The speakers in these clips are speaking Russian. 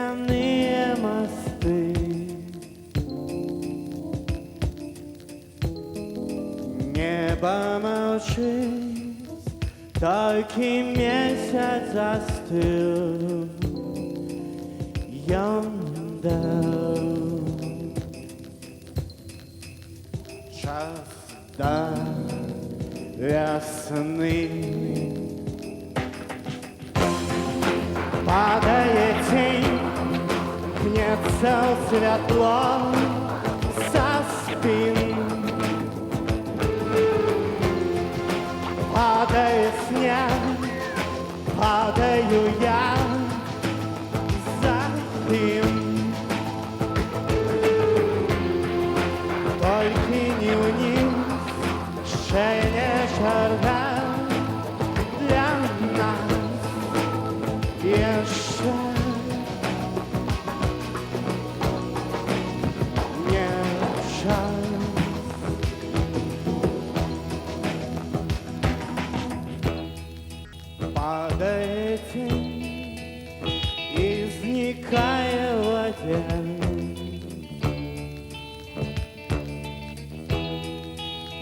ветряные мосты. Небо молчит, только месяц застыл. Час до весны. Падает тень, гнется светло со спин. Падает снег, падаю я за ним. Только не вниз, шея не шарга для нас еще не час. Падает тень, изникая в воде.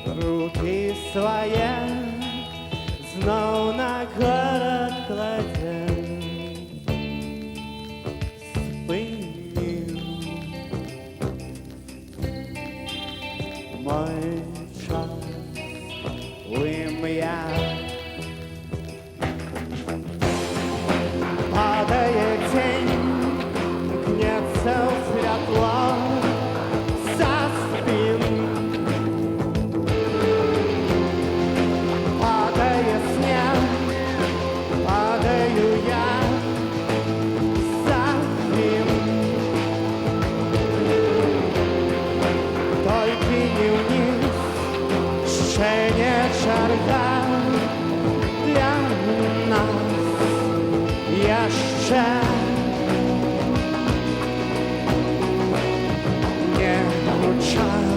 Руки свои знов на город кладе. Спынил мой час вымя. Падает тень, гнется светло со спин. Падает снег, падаю я за ним. Только не вниз, ще не шарга для нас еще не час.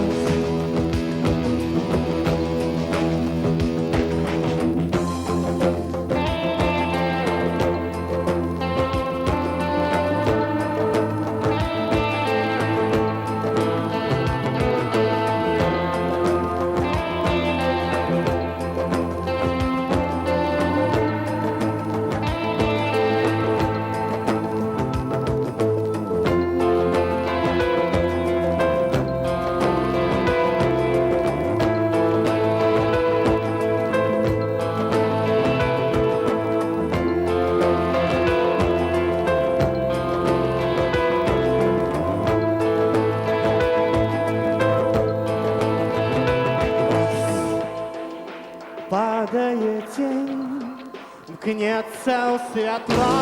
Падает тень, гнется у светла